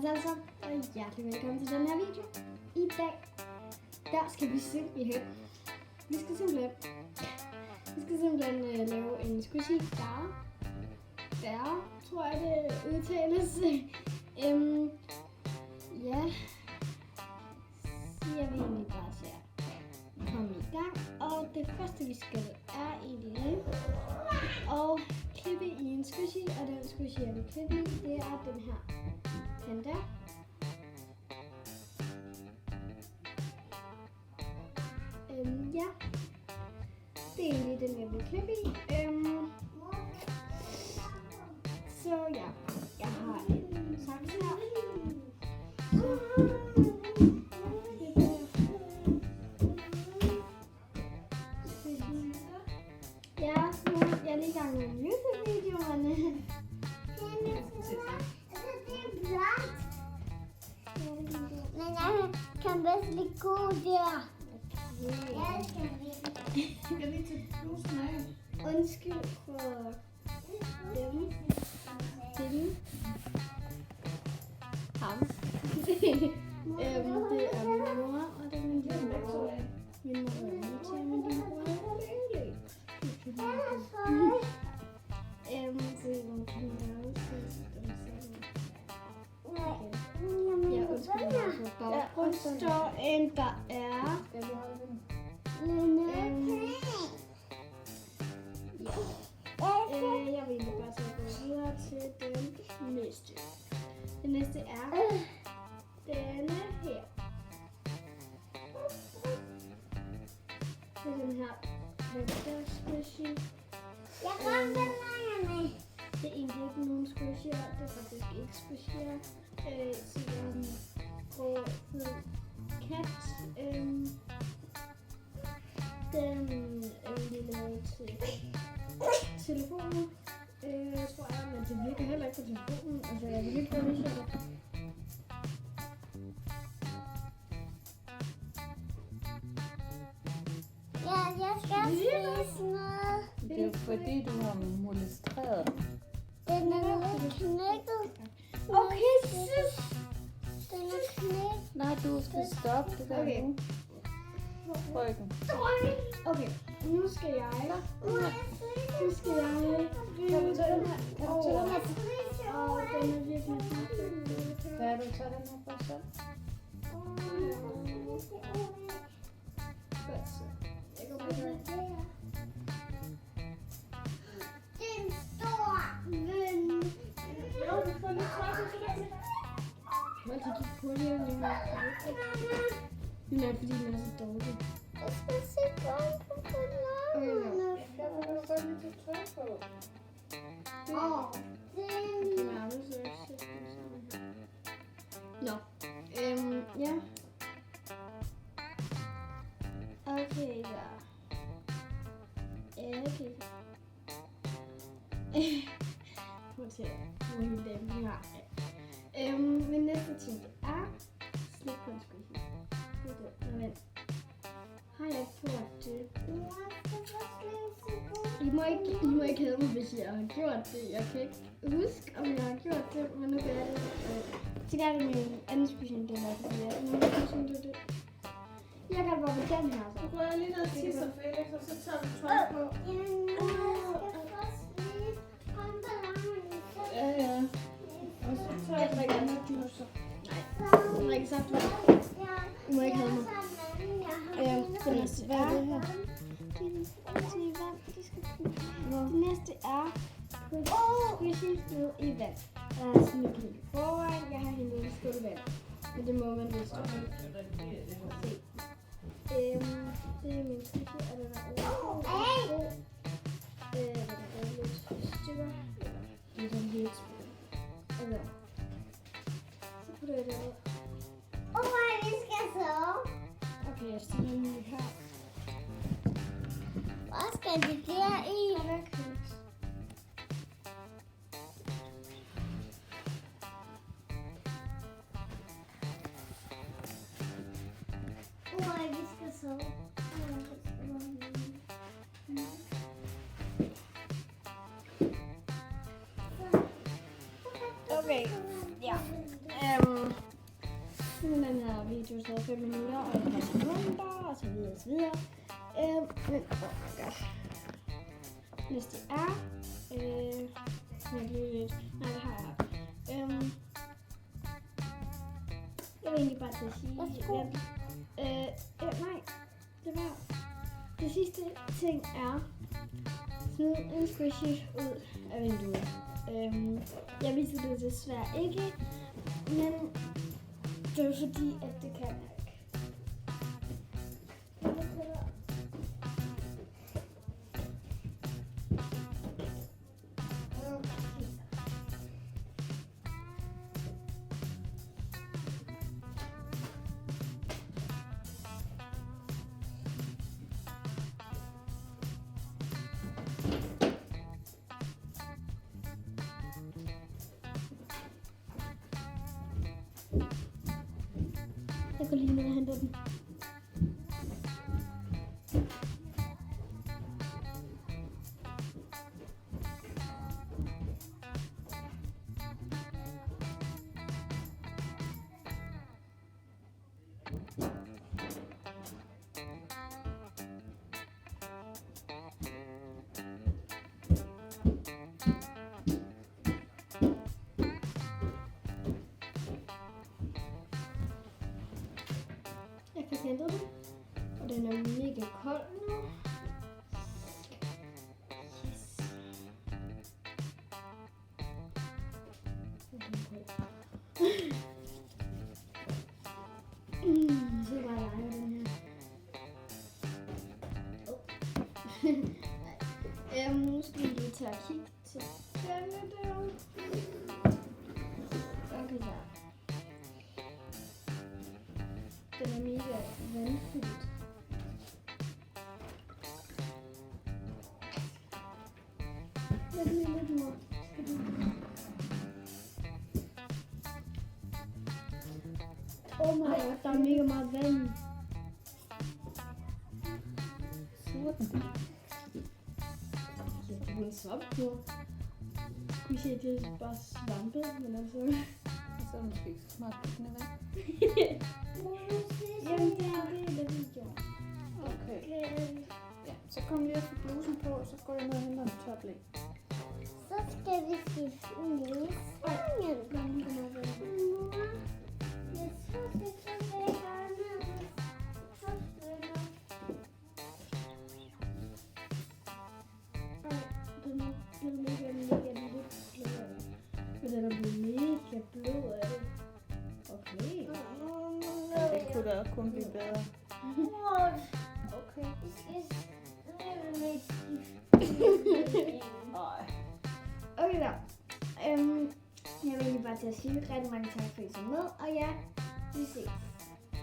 Hej alle sammen, og hjertelig velkommen til den her video. I dag, der skal vi simpelthen lave en squishy der tror jeg det udtales. Ja, så jeg vil egentlig bare se at komme i gang. Og det første vi skal er egentlig at klippe i en squishy, og den squishy jeg vil klippe i, det er den her panda. Ja, det er egentlig den jeg vil klippe i. Så ja, jeg har en saks her. Ja, så jeg er lige i gang med en YouTube-video, men jeg kan bedst lide god der. Jeg skal lige til blusen af. Undskyld for dem. Ham. Det er min mor, og det er min lillebror. Min mor er med til min lillebror. Så hun kan lave ja, undskyld for baggrundsstøjen, der er. Jeg vil egentlig bare så gå videre til den næste. Den næste er denne her. Det er den her Panda squishy. Jeg kan den med. Det er egentlig ikke nogen squishy, det er faktisk ikke squishy. Så jeg prøver at få kat. Den er lige lavet til telefonen, tror jeg, men det virker heller ikke på telefonen. Altså, jeg vil ikke gøre det. Ja, jeg skal spise noget. Det er jo fordi, du har molestreret. Den er lidt knækket. Okay, sis. Den er knækket. Nej, du skal stoppe det der Okay. nu. Frøken. Okay, nu skal jeg rive den her over. Og den er virkelig fin. Hvad er du tager den her for selv? Godt så. Jeg går med den. En stor ven. Jo, du får lidt tøj til det. Hold da, gik på lige nu. Nej, fordi den er så dårlig. Jeg skal se godt på fodlarmene. Jeg vil da godt lige tage tøj på. Den. Nå, ja. Okay, ja. Okay. Prøv at se, hvor hele dagen vi har. Min næste ting er slik på en squishy. Men har jeg gjort det? I må ikke have mig, hvis jeg har gjort det. Jeg kan ikke huske, om jeg har gjort det, men nu gør jeg det. Så gør det min anden squishy, det er fordi jeg jeg kan bare på den her. Du går lige ned og tisser, Felix, og så tager du tøj på. Ja. Og så tager jeg drikker noget juice. Nej, jeg drikker saft. I må ikke have mig. Det næste er det her. Det næste er squishy ned i vand. Jeg har sådan lidt i forvejen. Jeg har hentet en skål vand. Men det må man vist også. Se. Det er min squishy, og den er overhovedet. Den er lidt stykker. Det er sådan helt små. Altså. Så putter jeg det ud. Vi skal sove. Okay, jeg stiller den lige her. Hvad skal det der i? Vi skal sove. Okay, ja. video taget 5 minutter, og et par sekunder, og så videre, og så videre. Men, oh my god. Næste er, nej, det har jeg. Jeg vil egentlig bare til at sige, nej, det var, det sidste ting er, smid en squishy ud af vinduet. Jeg viser det desværre ikke, men det er fordi, at det kan jeg ikke. Jeg går lige ned og henter den. Jeg kan hente den, og den er mega kold nu. Så bare leger den her. Nu skal vi lige tage og kigge til denne der. Okay, der. Den er mega vandfyldt. Lidt mor. Oh my god, der er mega meget vand. Sådan. Ja, det er en svamp nu. Skulle se, det er bare svampe, men altså... Så er det måske ikke så smart med vand. Jamen, det er det, vi gjorde. Okay. Ja, så kom lige og få blusen på, og så går jeg ned og henter en tør blæ. Så skal vi skifte ud i sangen. Jeg tror, det så vil jeg gerne. Den er blevet mega lidt blød. Men den er blevet mega blød af det. Okay. Det kunne da kun blive bedre. Okay. Nej. Okay da. Jeg vil egentlig bare til at sige rigtig mange tak for at I så med, og ja, vi ses.